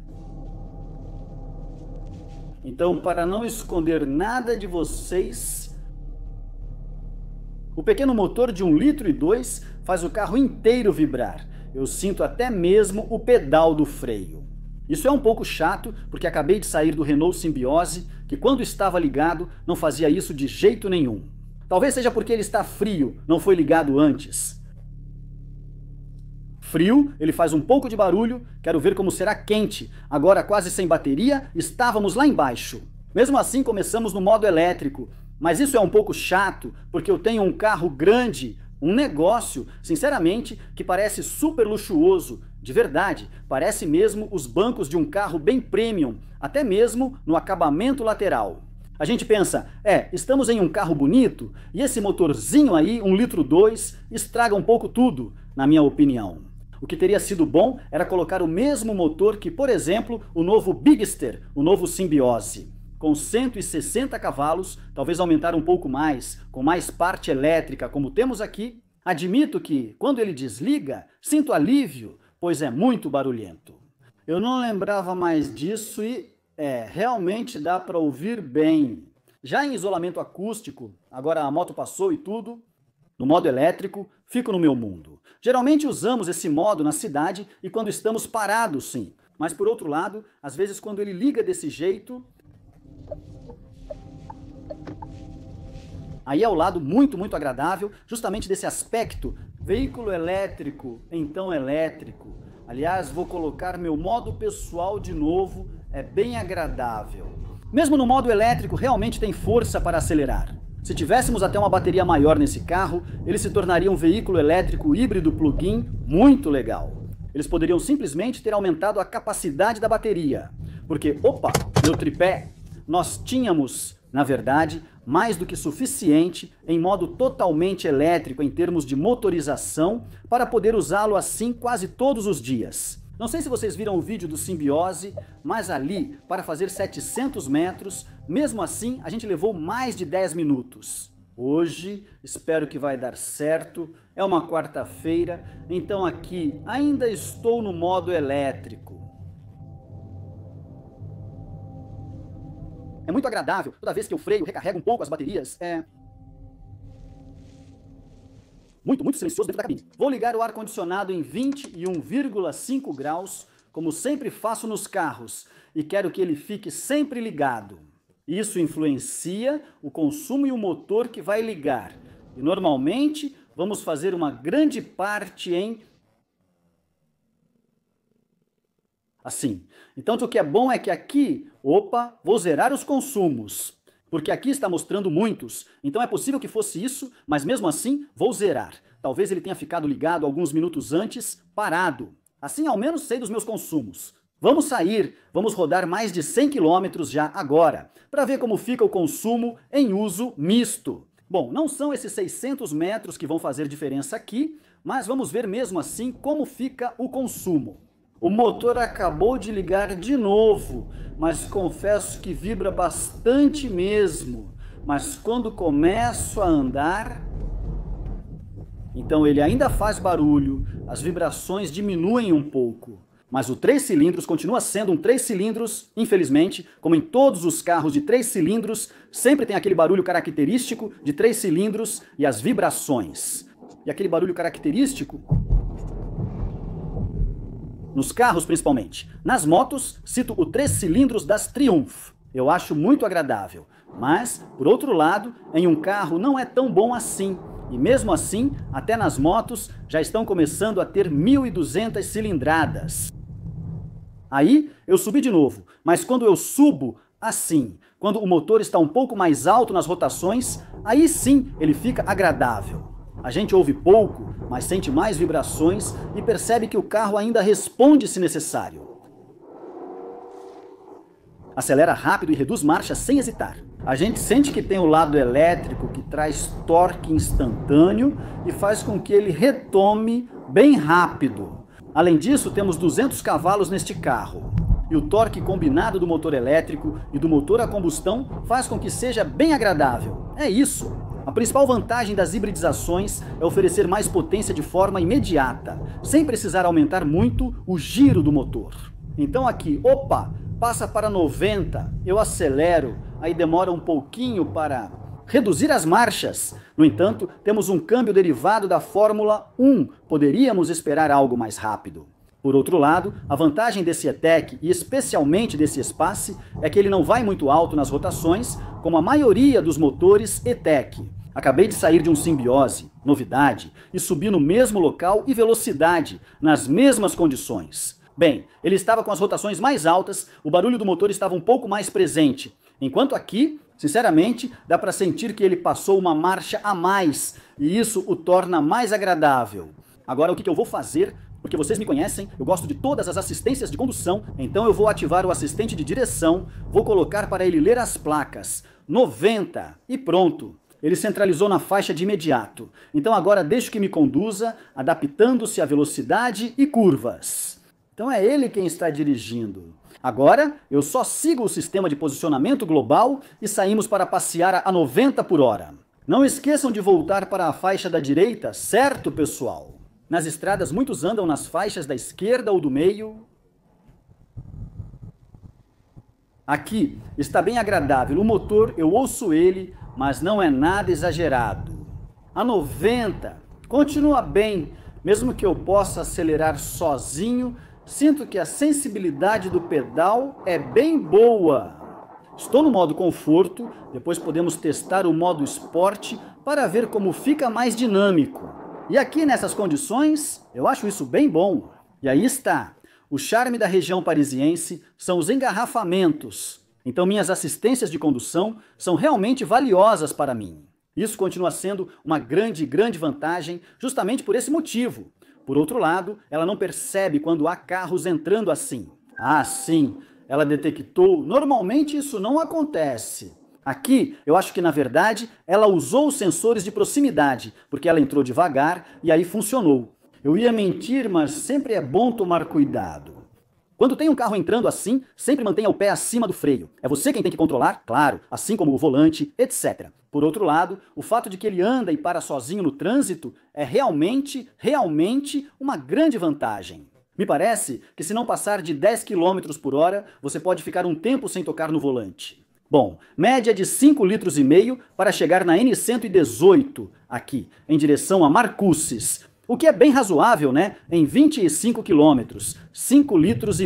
Então, para não esconder nada de vocês, o pequeno motor de 1,2 litro faz o carro inteiro vibrar. Eu sinto até mesmo o pedal do freio. Isso é um pouco chato, porque acabei de sair do Renault Symbioze, que quando estava ligado não fazia isso de jeito nenhum. Talvez seja porque ele está frio, não foi ligado antes. Frio, ele faz um pouco de barulho, quero ver como será quente. Agora quase sem bateria, estávamos lá embaixo. Mesmo assim começamos no modo elétrico, mas isso é um pouco chato, porque eu tenho um carro grande, Um negócio, sinceramente, que parece super luxuoso, de verdade, parece mesmo os bancos de um carro bem premium, até mesmo no acabamento lateral. A gente pensa, estamos em um carro bonito e esse motorzinho aí, 1,2 litros, estraga um pouco tudo, na minha opinião. O que teria sido bom era colocar o mesmo motor que, por exemplo, o novo Bigster, o novo Symbiose. Com 160 cavalos, talvez aumentar um pouco mais, com mais parte elétrica, como temos aqui. Admito que, quando ele desliga, sinto alívio, pois é muito barulhento. Eu não lembrava mais disso e, realmente dá para ouvir bem. Já em isolamento acústico, agora a moto passou e tudo, no modo elétrico, fico no meu mundo. Geralmente usamos esse modo na cidade e quando estamos parados, sim. Mas por outro lado, às vezes quando ele liga desse jeito, aí é o lado muito agradável, justamente desse aspecto. Veículo elétrico, então elétrico. Aliás, vou colocar meu modo pessoal de novo, é bem agradável. Mesmo no modo elétrico, realmente tem força para acelerar. Se tivéssemos até uma bateria maior nesse carro, ele se tornaria um veículo elétrico híbrido plug-in muito legal. Eles poderiam simplesmente ter aumentado a capacidade da bateria. Porque, meu tripé, nós tínhamos, na verdade, mais do que suficiente em modo totalmente elétrico em termos de motorização para poder usá-lo assim quase todos os dias. Não sei se vocês viram o vídeo do Symbiose, mas ali, para fazer 700 metros, mesmo assim, a gente levou mais de 10 minutos. Hoje, espero que vai dar certo, é uma quarta-feira, então aqui ainda estou no modo elétrico. É muito agradável, toda vez que eu freio, recarrego um pouco as baterias, muito silencioso dentro da cabine. Vou ligar o ar-condicionado em 21,5 graus, como sempre faço nos carros, e quero que ele fique sempre ligado. Isso influencia o consumo e o motor que vai ligar. E normalmente vamos fazer uma grande parte em assim. Então o que é bom é que aqui, vou zerar os consumos. Porque aqui está mostrando muitos, então é possível que fosse isso, mas mesmo assim vou zerar. Talvez ele tenha ficado ligado alguns minutos antes, parado. Assim ao menos sei dos meus consumos. Vamos sair, vamos rodar mais de 100 km já agora, para ver como fica o consumo em uso misto. Bom, não são esses 600 metros que vão fazer diferença aqui, mas vamos ver mesmo assim como fica o consumo. O motor acabou de ligar de novo, mas confesso que vibra bastante mesmo. Mas quando começo a andar, então ele ainda faz barulho, as vibrações diminuem um pouco. Mas o 3 cilindros continua sendo um 3 cilindros, infelizmente, como em todos os carros de 3 cilindros, sempre tem aquele barulho característico de 3 cilindros e as vibrações. E aquele barulho característico nos carros principalmente. Nas motos, cito o 3 cilindros das Triumph. Eu acho muito agradável. Mas, por outro lado, em um carro não é tão bom assim. E mesmo assim, até nas motos, já estão começando a ter 1.200 cilindradas. Aí, eu subi de novo. Mas quando eu subo, assim, quando o motor está um pouco mais alto nas rotações, aí sim ele fica agradável. A gente ouve pouco, mas sente mais vibrações e percebe que o carro ainda responde se necessário. Acelera rápido e reduz marcha sem hesitar. A gente sente que tem o lado elétrico que traz torque instantâneo e faz com que ele retome bem rápido. Além disso, temos 200 cavalos neste carro. E o torque combinado do motor elétrico e do motor a combustão faz com que seja bem agradável. É isso. A principal vantagem das hibridizações é oferecer mais potência de forma imediata, sem precisar aumentar muito o giro do motor. Então aqui, passa para 90, eu acelero, aí demora um pouquinho para reduzir as marchas. No entanto, temos um câmbio derivado da Fórmula 1, poderíamos esperar algo mais rápido. Por outro lado, a vantagem desse E-Tech, e especialmente desse Espace, é que ele não vai muito alto nas rotações, como a maioria dos motores E-Tech. Acabei de sair de um Symbiose, novidade, e subi no mesmo local e velocidade, nas mesmas condições. Bem, ele estava com as rotações mais altas, o barulho do motor estava um pouco mais presente, enquanto aqui Sinceramente, dá para sentir que ele passou uma marcha a mais e isso o torna mais agradável. Agora, o que eu vou fazer? Porque vocês me conhecem, eu gosto de todas as assistências de condução, então eu vou ativar o assistente de direção, vou colocar para ele ler as placas. 90 e pronto. Ele centralizou na faixa de imediato. Então agora deixo que me conduza, adaptando-se à velocidade e curvas. Então é ele quem está dirigindo. Agora eu só sigo o sistema de posicionamento global e saímos para passear a 90 por hora. Não esqueçam de voltar para a faixa da direita, certo, pessoal? Nas estradas muitos andam nas faixas da esquerda ou do meio. Aqui está bem agradável, o motor eu ouço ele, mas não é nada exagerado. A 90 continua bem, mesmo que eu possa acelerar sozinho, sinto que a sensibilidade do pedal é bem boa. Estou no modo conforto, depois podemos testar o modo esporte para ver como fica mais dinâmico. E aqui nessas condições, eu acho isso bem bom. E aí está. O charme da região parisiense são os engarrafamentos. Então minhas assistências de condução são realmente valiosas para mim. Isso continua sendo uma grande vantagem justamente por esse motivo. Por outro lado, ela não percebe quando há carros entrando assim. Ah, sim, ela detectou. Normalmente isso não acontece. Aqui, eu acho que na verdade, ela usou os sensores de proximidade, porque ela entrou devagar e aí funcionou. Eu ia mentir, mas sempre é bom tomar cuidado. Quando tem um carro entrando assim, sempre mantenha o pé acima do freio. É você quem tem que controlar, claro, assim como o volante, etc. Por outro lado, o fato de que ele anda e para sozinho no trânsito é realmente uma grande vantagem. Me parece que se não passar de 10 km por hora, você pode ficar um tempo sem tocar no volante. Bom, média de 5,5 litros para chegar na N118, aqui, em direção a Marcoussis. O que é bem razoável, né? Em 25 quilômetros, 5,5 litros.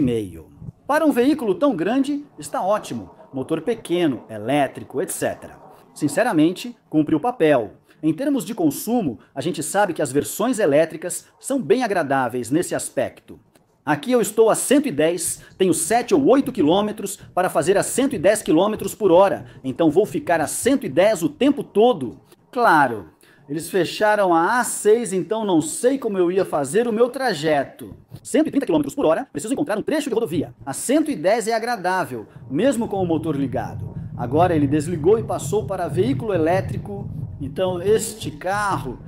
Para um veículo tão grande, está ótimo. Motor pequeno, elétrico, etc. Sinceramente, cumpre o papel. Em termos de consumo, a gente sabe que as versões elétricas são bem agradáveis nesse aspecto. Aqui eu estou a 110, tenho 7 ou 8 quilômetros para fazer a 110 km por hora, então vou ficar a 110 o tempo todo. Claro, eles fecharam a A6, então não sei como eu ia fazer o meu trajeto. 130 km por hora, preciso encontrar um trecho de rodovia. A 110 é agradável, mesmo com o motor ligado. Agora ele desligou e passou para veículo elétrico, então este carro...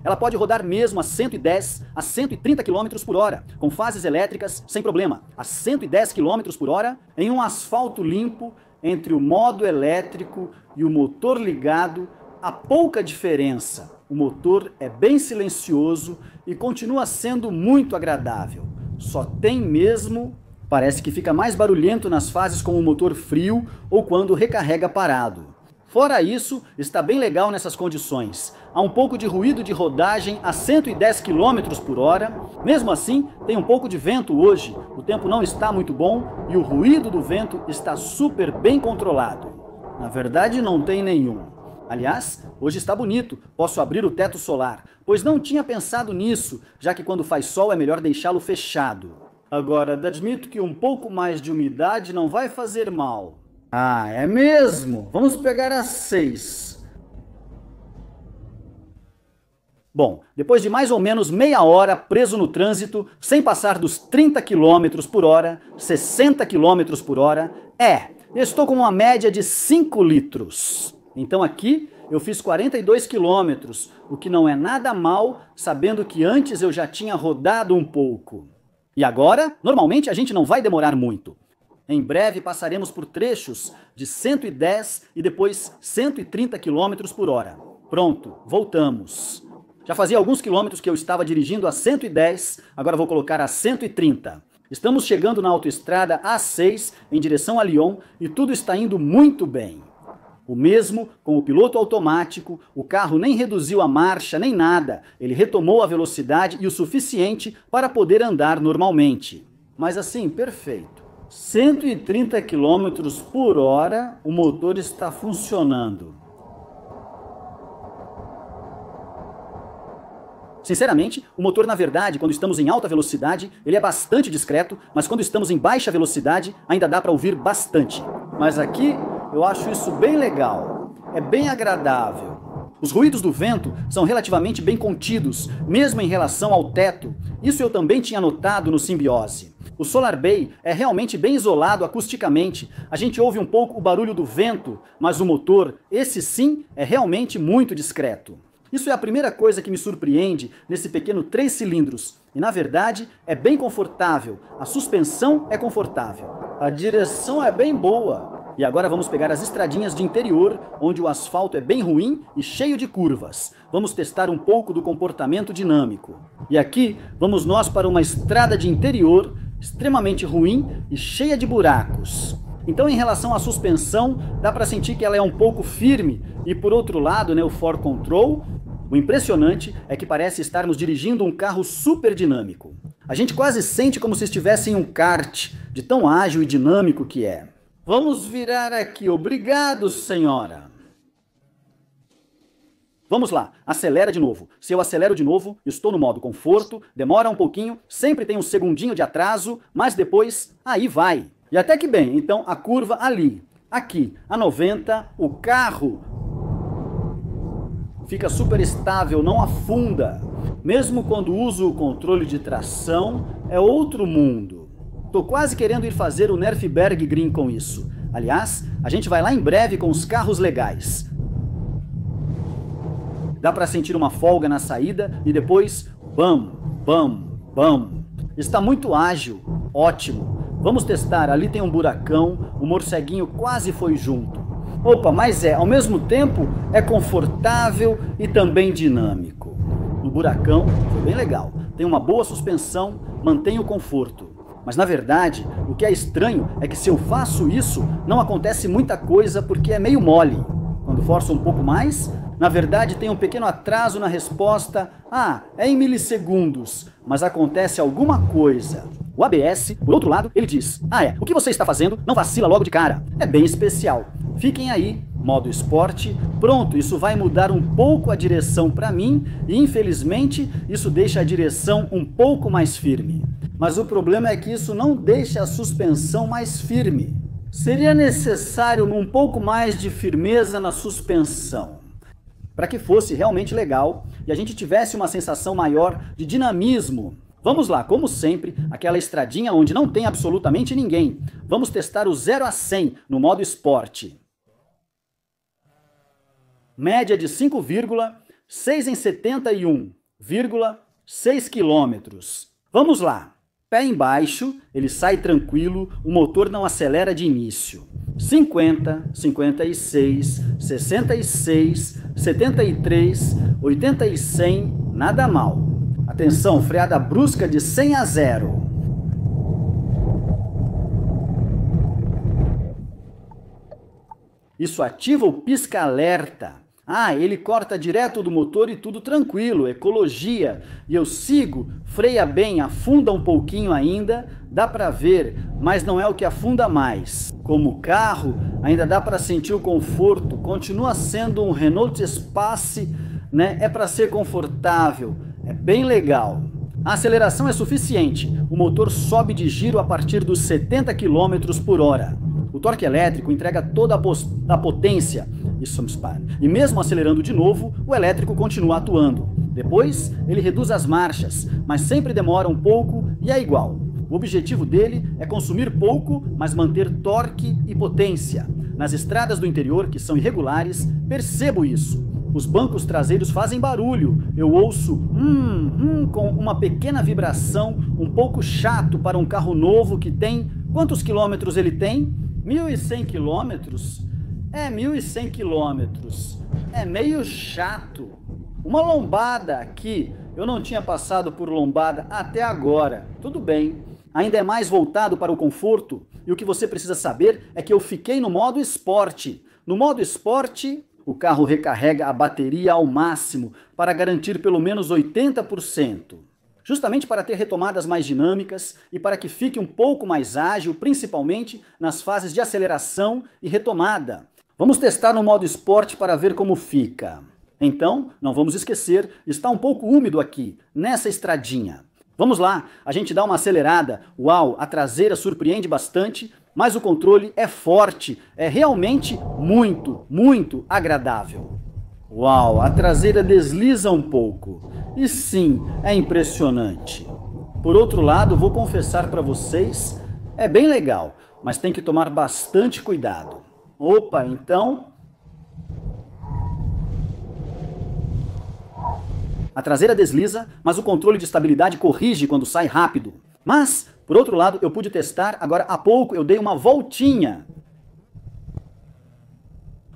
Ela pode rodar mesmo a 110 a 130 km por hora, com fases elétricas sem problema, a 110 km por hora, em um asfalto limpo, entre o modo elétrico e o motor ligado, há pouca diferença. O motor é bem silencioso e continua sendo muito agradável. Só tem mesmo... Parece que fica mais barulhento nas fases com o motor frio ou quando recarrega parado. Fora isso, está bem legal nessas condições. Há um pouco de ruído de rodagem a 110 km por hora. Mesmo assim, tem um pouco de vento hoje. O tempo não está muito bom e o ruído do vento está super bem controlado. Na verdade, não tem nenhum. Aliás, hoje está bonito. Posso abrir o teto solar, pois não tinha pensado nisso, já que quando faz sol é melhor deixá-lo fechado. Agora, admito que um pouco mais de umidade não vai fazer mal. Ah, é mesmo? Vamos pegar a 6. Bom, depois de mais ou menos meia hora preso no trânsito, sem passar dos 30 km por hora, 60 km por hora, estou com uma média de 5 litros. Então aqui eu fiz 42 km, o que não é nada mal, sabendo que antes eu já tinha rodado um pouco. E agora, normalmente a gente não vai demorar muito. Em breve passaremos por trechos de 110 e depois 130 km por hora. Pronto, voltamos. Já fazia alguns quilômetros que eu estava dirigindo a 110, agora vou colocar a 130. Estamos chegando na autoestrada A6 em direção a Lyon e tudo está indo muito bem. O mesmo com o piloto automático, o carro nem reduziu a marcha nem nada, ele retomou a velocidade e o suficiente para poder andar normalmente. Mas assim, perfeito. 130 km por hora, o motor está funcionando. Sinceramente, o motor, na verdade, quando estamos em alta velocidade, ele é bastante discreto, mas quando estamos em baixa velocidade, ainda dá para ouvir bastante. Mas aqui, Eu acho isso bem legal, é bem agradável. Os ruídos do vento são relativamente bem contidos, mesmo em relação ao teto. Isso eu também tinha notado no Simbiose. O Solar Bay é realmente bem isolado acusticamente. A gente ouve um pouco o barulho do vento, mas o motor, esse sim, é realmente muito discreto. Isso é a primeira coisa que me surpreende nesse pequeno 3 cilindros. E na verdade é bem confortável, a suspensão é confortável, a direção é bem boa. E agora vamos pegar as estradinhas de interior, onde o asfalto é bem ruim e cheio de curvas. Vamos testar um pouco do comportamento dinâmico. E aqui vamos nós para uma estrada de interior extremamente ruim e cheia de buracos. Então, em relação à suspensão, dá para sentir que ela é um pouco firme. E por outro lado, o For Control, o impressionante é que parece estarmos dirigindo um carro super dinâmico. A gente quase sente como se estivesse em um kart, de tão ágil e dinâmico que é. Vamos virar aqui. Obrigado, senhora. Vamos lá, acelera de novo. Se eu acelero de novo, estou no modo conforto, demora um pouquinho, sempre tem um segundinho de atraso, mas depois, aí vai. E até que bem, então a curva ali, aqui, a 90, o carro fica super estável, não afunda. Mesmo quando uso o controle de tração, é outro mundo. Tô quase querendo ir fazer o Nerfberg Green com isso. Aliás, a gente vai lá em breve com os carros legais. Dá para sentir uma folga na saída e depois, bam, bam, bam. Está muito ágil, ótimo. Vamos testar, ali tem um buracão, o morceguinho quase foi junto. Opa, mas ao mesmo tempo, é confortável e também dinâmico. No buracão, foi bem legal. Tem uma boa suspensão, mantém o conforto. Mas na verdade, o que é estranho é que se eu faço isso, não acontece muita coisa porque é meio mole. Quando forço um pouco mais, na verdade tem um pequeno atraso na resposta. É em milissegundos, mas acontece alguma coisa. O ABS, por outro lado, ele diz: o que você está fazendo não vacila logo de cara. É bem especial. Fiquem aí, modo esporte, pronto, isso vai mudar um pouco a direção para mim e infelizmente isso deixa a direção um pouco mais firme. Mas o problema é que isso não deixa a suspensão mais firme. Seria necessário um pouco mais de firmeza na suspensão, para que fosse realmente legal e a gente tivesse uma sensação maior de dinamismo. Vamos lá, como sempre, aquela estradinha onde não tem absolutamente ninguém. Vamos testar o 0 a 100 no modo esporte. Média de 5,6 em 71,6 km. Vamos lá. Pé embaixo, ele sai tranquilo, o motor não acelera de início. 50, 56, 66, 73, 80 e 100, nada mal. Atenção, freada brusca de 100 a 0. Isso ativa o pisca-alerta. Ele corta direto do motor e tudo tranquilo, ecologia. E eu sigo, freia bem, afunda um pouquinho ainda, dá para ver, mas não é o que afunda mais. Como carro, ainda dá para sentir o conforto, continua sendo um Renault Espace, É para ser confortável, é bem legal. A aceleração é suficiente, o motor sobe de giro a partir dos 70 km por hora. O torque elétrico entrega toda a potência, e mesmo acelerando de novo, o elétrico continua atuando. Depois, ele reduz as marchas, mas sempre demora um pouco e é igual. O objetivo dele é consumir pouco, mas manter torque e potência. Nas estradas do interior, que são irregulares, percebo isso. Os bancos traseiros fazem barulho, eu ouço com uma pequena vibração, um pouco chato para um carro novo que tem... Quantos quilômetros ele tem? 1.100 quilômetros? 1.100 quilômetros. É meio chato. Uma lombada aqui, eu não tinha passado por lombada até agora. Tudo bem, ainda é mais voltado para o conforto. E o que você precisa saber é que eu fiquei no modo esporte. No modo esporte, o carro recarrega a bateria ao máximo para garantir pelo menos 80%. Justamente para ter retomadas mais dinâmicas e para que fique um pouco mais ágil, principalmente nas fases de aceleração e retomada. Vamos testar no modo esporte para ver como fica. Então, não vamos esquecer, está um pouco úmido aqui, nessa estradinha. Vamos lá, a gente dá uma acelerada. Uau, a traseira surpreende bastante. mas o controle é forte, é realmente muito, muito agradável. Uau, a traseira desliza um pouco. E sim, é impressionante. Por outro lado, vou confessar para vocês, é bem legal, mas tem que tomar bastante cuidado. Opa, então... A traseira desliza, mas o controle de estabilidade corrige quando sai rápido. Mas, por outro lado, eu pude testar, agora há pouco eu dei uma voltinha.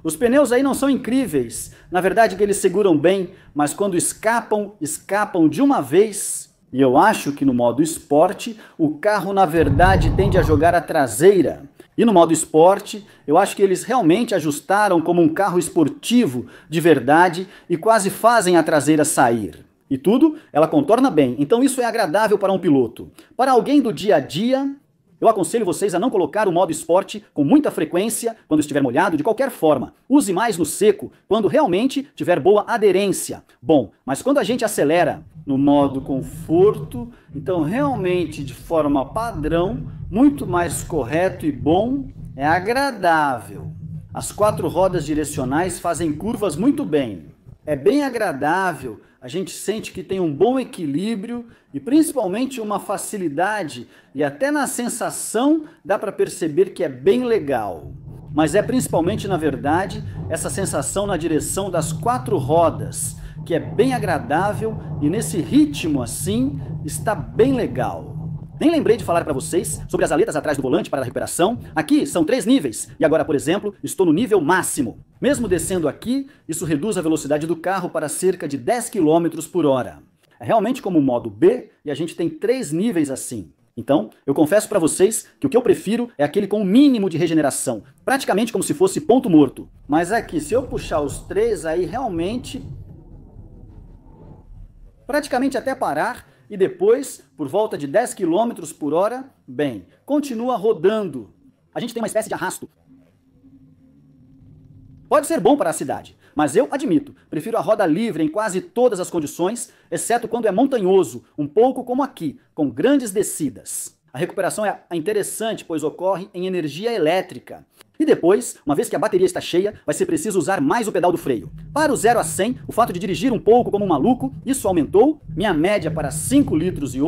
Os pneus aí não são incríveis, na verdade que eles seguram bem, mas quando escapam, escapam de uma vez. E eu acho que no modo esporte, o carro na verdade tende a jogar a traseira. E no modo esporte, eu acho que eles realmente ajustaram como um carro esportivo de verdade e quase fazem a traseira sair. E tudo, ela contorna bem, então isso é agradável para um piloto. Para alguém do dia a dia, eu aconselho vocês a não colocar o modo esporte com muita frequência quando estiver molhado de qualquer forma. Use mais no seco, quando realmente tiver boa aderência. Bom, mas quando a gente acelera no modo conforto, então realmente de forma padrão, muito mais correto e bom, é agradável. As 4 rodas direcionais fazem curvas muito bem. É bem agradável, a gente sente que tem um bom equilíbrio e principalmente uma facilidade e até na sensação dá para perceber que é bem legal. Mas é principalmente, na verdade, essa sensação na direção das 4 rodas, que é bem agradável e nesse ritmo assim está bem legal. Nem lembrei de falar para vocês sobre as aletas atrás do volante para a recuperação. Aqui são 3 níveis e agora, por exemplo, estou no nível máximo. Mesmo descendo aqui, isso reduz a velocidade do carro para cerca de 10 km por hora. É realmente como o modo B e a gente tem 3 níveis assim. Então, eu confesso para vocês que o que eu prefiro é aquele com o mínimo de regeneração, praticamente como se fosse ponto morto. Mas aqui, se eu puxar os 3, aí realmente... praticamente até parar... E depois, por volta de 10 km por hora, bem, continua rodando. A gente tem uma espécie de arrasto. Pode ser bom para a cidade, mas eu admito, prefiro a roda livre em quase todas as condições, exceto quando é montanhoso, um pouco como aqui, com grandes descidas. A recuperação é interessante, pois ocorre em energia elétrica. E depois, uma vez que a bateria está cheia, vai ser preciso usar mais o pedal do freio. Para o 0 a 100, o fato de dirigir um pouco como um maluco, isso aumentou minha média para 5,8 litros em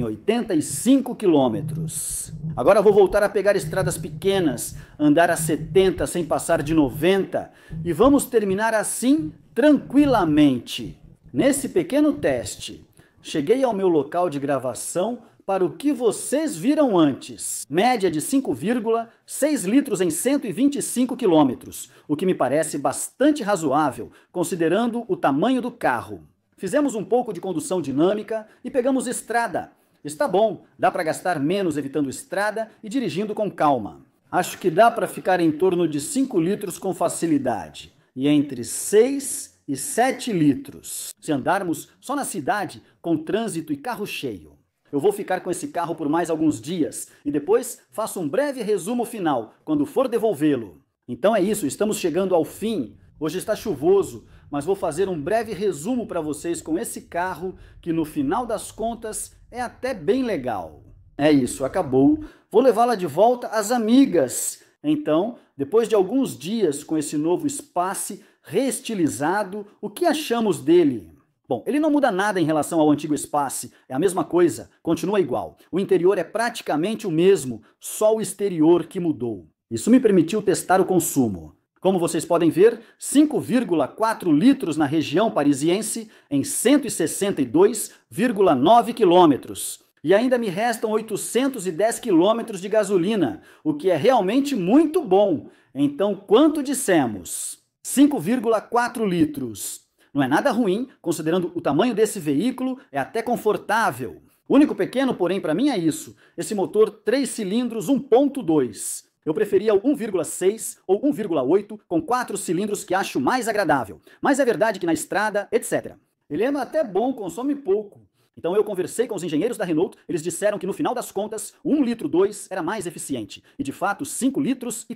85 quilômetros. Agora vou voltar a pegar estradas pequenas, andar a 70 sem passar de 90, e vamos terminar assim tranquilamente. Nesse pequeno teste, cheguei ao meu local de gravação para o que vocês viram antes. Média de 5,6 litros em 125 quilômetros, o que me parece bastante razoável, considerando o tamanho do carro. Fizemos um pouco de condução dinâmica e pegamos estrada. Está bom, dá para gastar menos evitando estrada e dirigindo com calma. Acho que dá para ficar em torno de 5 litros com facilidade, e entre 6 e 7 litros, se andarmos só na cidade com trânsito e carro cheio. Eu vou ficar com esse carro por mais alguns dias e depois faço um breve resumo final, quando for devolvê-lo. Então é isso, estamos chegando ao fim. Hoje está chuvoso, mas vou fazer um breve resumo para vocês com esse carro, que no final das contas é até bem legal. É isso, acabou. Vou levá-la de volta às amigas. Então, depois de alguns dias com esse novo Space reestilizado, o que achamos dele? Bom, ele não muda nada em relação ao antigo Space, é a mesma coisa, continua igual. O interior é praticamente o mesmo, só o exterior que mudou. Isso me permitiu testar o consumo. Como vocês podem ver, 5,4 litros na região parisiense em 162,9 quilômetros. E ainda me restam 810 quilômetros de gasolina, o que é realmente muito bom. Então, quanto dissemos? 5,4 litros. Não é nada ruim, considerando o tamanho desse veículo, é até confortável. O único pequeno, porém, para mim é isso, esse motor 3 cilindros 1.2. Eu preferia o 1,6 ou 1,8 com 4 cilindros que acho mais agradável. Mas é verdade que na estrada, etc. Ele é até bom, consome pouco. Então eu conversei com os engenheiros da Renault, eles disseram que no final das contas, 1,2 litro era mais eficiente. E de fato, 5,4 litros.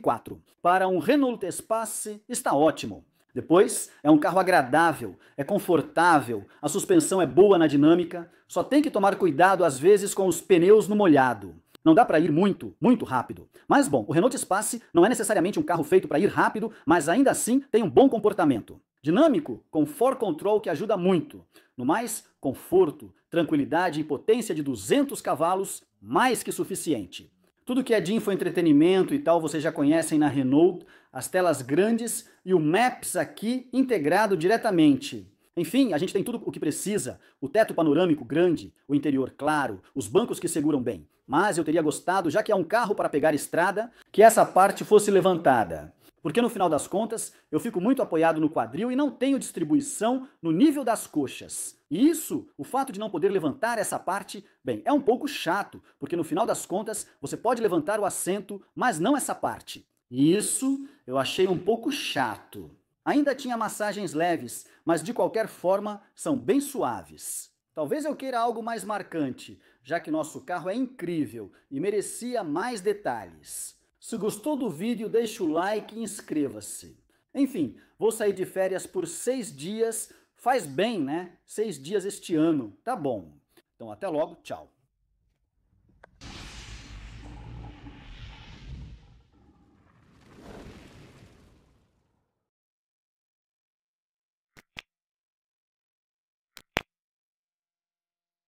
Para um Renault Espace, está ótimo. Depois, é um carro agradável, é confortável, a suspensão é boa na dinâmica, só tem que tomar cuidado às vezes com os pneus no molhado. Não dá para ir muito rápido. Mas bom, o Renault Espace não é necessariamente um carro feito para ir rápido, mas ainda assim tem um bom comportamento. Dinâmico, com 4Control que ajuda muito. No mais, conforto, tranquilidade e potência de 200 cavalos, mais que suficiente. Tudo que é de infoentretenimento e tal, vocês já conhecem na Renault, as telas grandes e o Maps aqui integrado diretamente. Enfim, a gente tem tudo o que precisa, o teto panorâmico grande, o interior claro, os bancos que seguram bem. Mas eu teria gostado, já que é um carro para pegar estrada, que essa parte fosse levantada. Porque no final das contas, eu fico muito apoiado no quadril e não tenho distribuição no nível das coxas. E isso, o fato de não poder levantar essa parte, bem, é um pouco chato, porque no final das contas, você pode levantar o assento, mas não essa parte. E isso eu achei um pouco chato. Ainda tinha massagens leves, mas de qualquer forma são bem suaves. Talvez eu queira algo mais marcante, já que nosso carro é incrível e merecia mais detalhes. Se gostou do vídeo, deixa o like e inscreva-se. Enfim, vou sair de férias por 6 dias, faz bem, né? 6 dias este ano, tá bom. Então até logo, tchau.